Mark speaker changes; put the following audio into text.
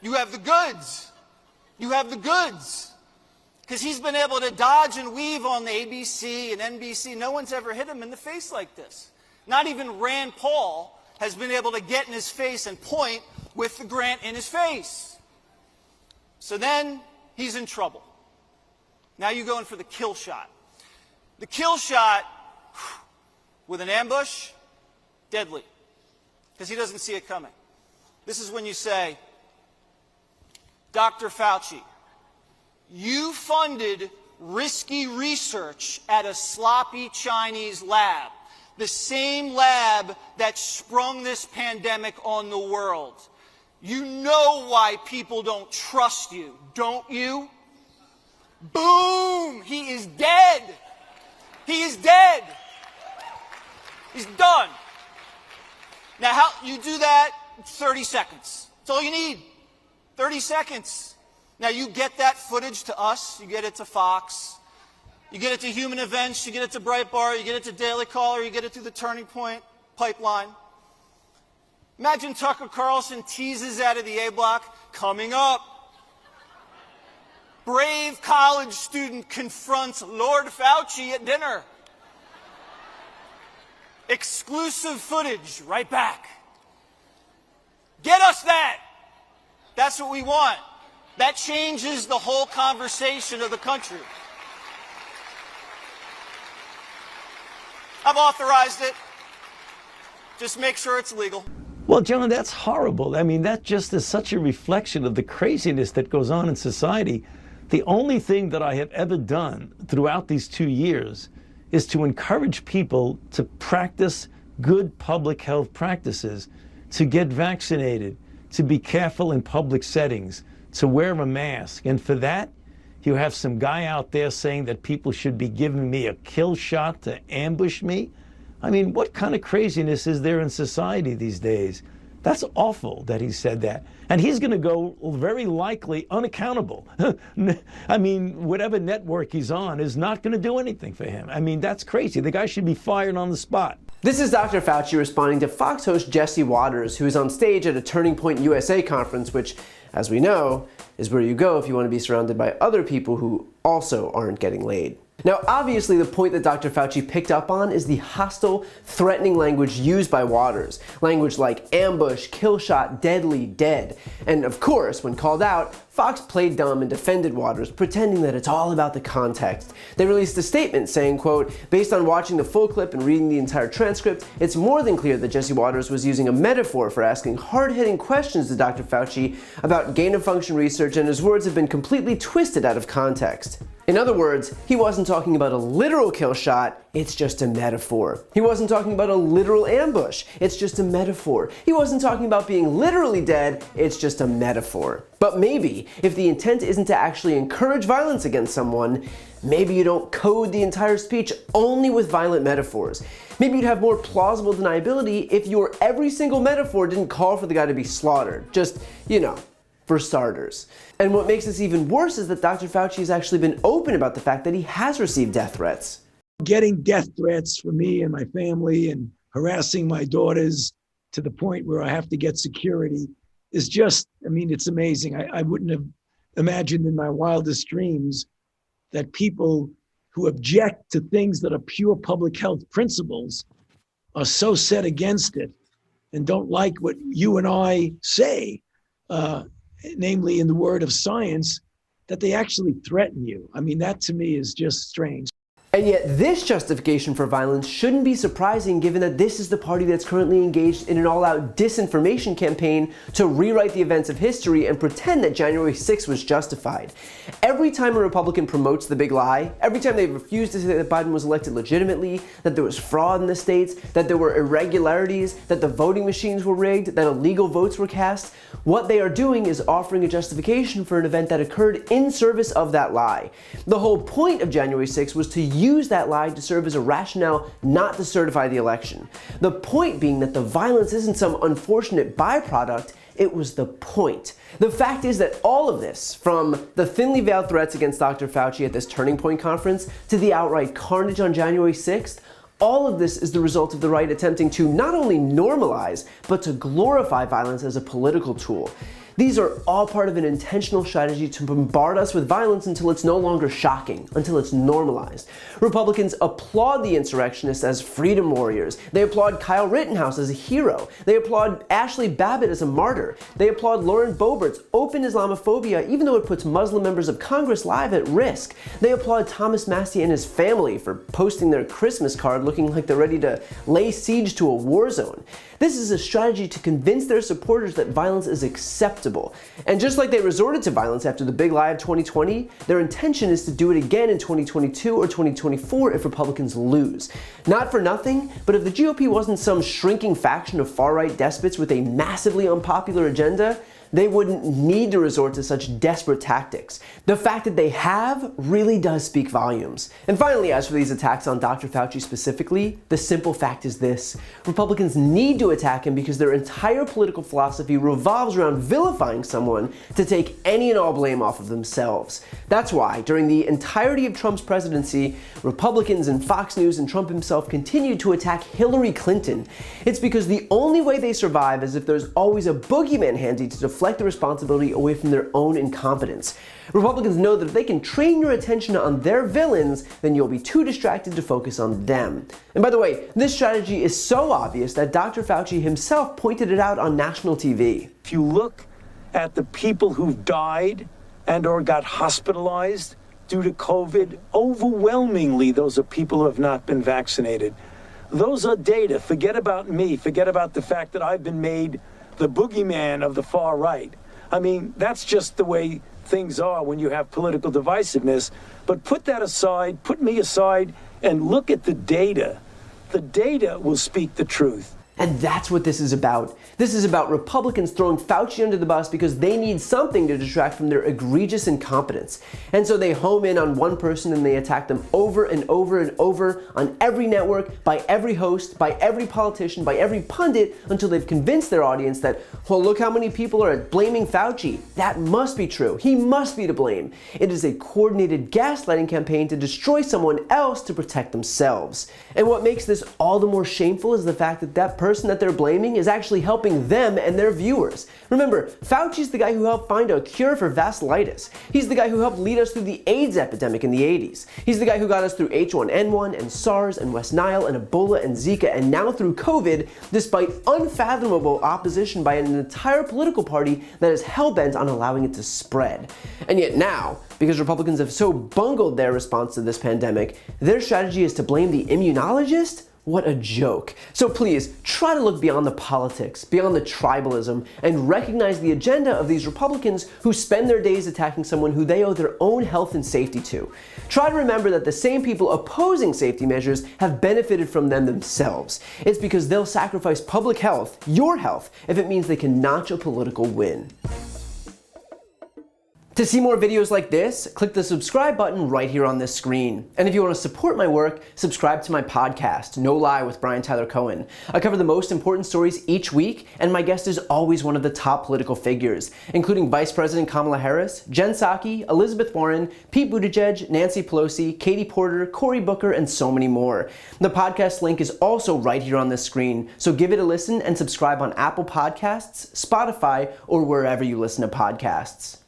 Speaker 1: You have the goods. You have the goods. Because he's been able to dodge and weave on the ABC and NBC. No one's ever hit him in the face like this. Not even Rand Paul has been able to get in his face and point with the grant in his face. So then he's in trouble. Now you go in for the kill shot. The kill shot with an ambush, deadly. Because he doesn't see it coming. This is when you say, Dr. Fauci, you funded risky research at a sloppy Chinese lab, the same lab that sprung this pandemic on the world. You know why people don't trust you, don't you? Boom! He is dead. He is dead. He's done. Now, how you do that? 30 seconds. That's all you need. 30 seconds. Now, you get that footage to us. You get it to Fox. You get it to Human Events. You get it to Breitbart. You get it to Daily Caller. You get it through the Turning Point pipeline. Imagine Tucker Carlson teases out of the A block. Coming up. Brave college student confronts Lord Fauci at dinner. Exclusive footage. Right back. Get us that. That's what we want. That changes the whole conversation of the country. I've authorized it. Just make sure it's legal.
Speaker 2: Well, John, that's horrible. I mean, that just is such a reflection of the craziness that goes on in society. The only thing that I have ever done throughout these 2 years is to encourage people to practice good public health practices, to get vaccinated, to be careful in public settings, to wear a mask. And for that, you have some guy out there saying that people should be giving me a kill shot to ambush me. I mean, what kind of craziness is there in society these days? That's awful that he said that. And he's going to go very likely unaccountable. I mean, whatever network he's on is not going to do anything for him. I mean, that's crazy. The guy should be fired on the spot.
Speaker 3: This is Dr. Fauci responding to Fox host Jesse Waters, who is on stage at a Turning Point USA conference, which, as we know, is where you go if you want to be surrounded by other people who also aren't getting laid. Now, obviously, the point that Dr. Fauci picked up on is the hostile, threatening language used by Waters. Language like ambush, kill shot, deadly, dead. And of course, when called out, Fox played dumb and defended Waters, pretending that it's all about the context. They released a statement saying, quote, based on watching the full clip and reading the entire transcript, it's more than clear that Jesse Waters was using a metaphor for asking hard-hitting questions to Dr. Fauci about gain-of-function research, and his words have been completely twisted out of context. In other words, he wasn't talking about a literal kill shot, it's just a metaphor. He wasn't talking about a literal ambush, it's just a metaphor. He wasn't talking about being literally dead, it's just a metaphor. But maybe, if the intent isn't to actually encourage violence against someone, maybe you don't code the entire speech only with violent metaphors. Maybe you'd have more plausible deniability if your every single metaphor didn't call for the guy to be slaughtered. Just, you know, for starters. And what makes this even worse is that Dr. Fauci has actually been open about the fact that he has received death threats.
Speaker 4: Getting death threats for me and my family and harassing my daughters to the point where I have to get security is just, I mean, it's amazing. I wouldn't have imagined in my wildest dreams that people who object to things that are pure public health principles are so set against it and don't like what you and I say, namely in the word of science, that they actually threaten you. I mean, that to me is just strange.
Speaker 3: And yet this justification for violence shouldn't be surprising given that this is the party that's currently engaged in an all-out disinformation campaign to rewrite the events of history and pretend that January 6th was justified. Every time a Republican promotes the big lie, every time they refuse to say that Biden was elected legitimately, that there was fraud in the states, that there were irregularities, that the voting machines were rigged, that illegal votes were cast, what they are doing is offering a justification for an event that occurred in service of that lie. The whole point of January 6th was to use that lie to serve as a rationale not to certify the election. The point being that the violence isn't some unfortunate byproduct, it was the point. The fact is that all of this, from the thinly veiled threats against Dr. Fauci at this Turning Point conference to the outright carnage on January 6th, all of this is the result of the right attempting to not only normalize, but to glorify violence as a political tool. These are all part of an intentional strategy to bombard us with violence until it's no longer shocking, until it's normalized. Republicans applaud the insurrectionists as freedom warriors. They applaud Kyle Rittenhouse as a hero. They applaud Ashley Babbitt as a martyr. They applaud Lauren Boebert's open Islamophobia, even though it puts Muslim members of Congress live at risk. They applaud Thomas Massie and his family for posting their Christmas card looking like they're ready to lay siege to a war zone. This is a strategy to convince their supporters that violence is acceptable. And just like they resorted to violence after the big lie of 2020, their intention is to do it again in 2022 or 2024 if Republicans lose. Not for nothing, but if the GOP wasn't some shrinking faction of far-right despots with a massively unpopular agenda, they wouldn't need to resort to such desperate tactics. The fact that they have really does speak volumes. And finally, as for these attacks on Dr. Fauci specifically, the simple fact is this: Republicans need to attack him because their entire political philosophy revolves around vilifying someone to take any and all blame off of themselves. That's why, during the entirety of Trump's presidency, Republicans and Fox News and Trump himself continued to attack Hillary Clinton. It's because the only way they survive is if there's always a boogeyman handy to deflect the responsibility away from their own incompetence. Republicans know that if they can train your attention on their villains, then you'll be too distracted to focus on them. And by the way, this strategy is so obvious that Dr. Fauci himself pointed it out on national TV.
Speaker 5: If you look at the people who've died and or got hospitalized due to COVID, overwhelmingly those are people who have not been vaccinated. Those are data. Forget about me. Forget about the fact that I've been made the boogeyman of the far right. I mean, that's just the way things are when you have political divisiveness. But put that aside, put me aside, and look at the data. The data will speak the truth.
Speaker 3: And that's what this is about. This is about Republicans throwing Fauci under the bus because they need something to distract from their egregious incompetence. And so they home in on one person and they attack them over and over and over on every network, by every host, by every politician, by every pundit, until they've convinced their audience that, well, look how many people are blaming Fauci. That must be true. He must be to blame. It is a coordinated gaslighting campaign to destroy someone else to protect themselves. And what makes this all the more shameful is the fact that that person that they're blaming is actually helping them and their viewers. Remember, Fauci's the guy who helped find a cure for vasculitis. He's the guy who helped lead us through the AIDS epidemic in the 80s. He's the guy who got us through H1N1 and SARS and West Nile and Ebola and Zika and now through COVID, despite unfathomable opposition by an entire political party that is hell-bent on allowing it to spread. And yet now, because Republicans have so bungled their response to this pandemic, their strategy is to blame the immunologist? What a joke. So please, try to look beyond the politics, beyond the tribalism, and recognize the agenda of these Republicans who spend their days attacking someone who they owe their own health and safety to. Try to remember that the same people opposing safety measures have benefited from them themselves. It's because they'll sacrifice public health, your health, if it means they can notch a political win. To see more videos like this, click the subscribe button right here on this screen. And if you want to support my work, subscribe to my podcast, No Lie with Brian Tyler Cohen. I cover the most important stories each week, and my guest is always one of the top political figures, including Vice President Kamala Harris, Jen Psaki, Elizabeth Warren, Pete Buttigieg, Nancy Pelosi, Katie Porter, Cory Booker, and so many more. The podcast link is also right here on this screen, so give it a listen and subscribe on Apple Podcasts, Spotify, or wherever you listen to podcasts.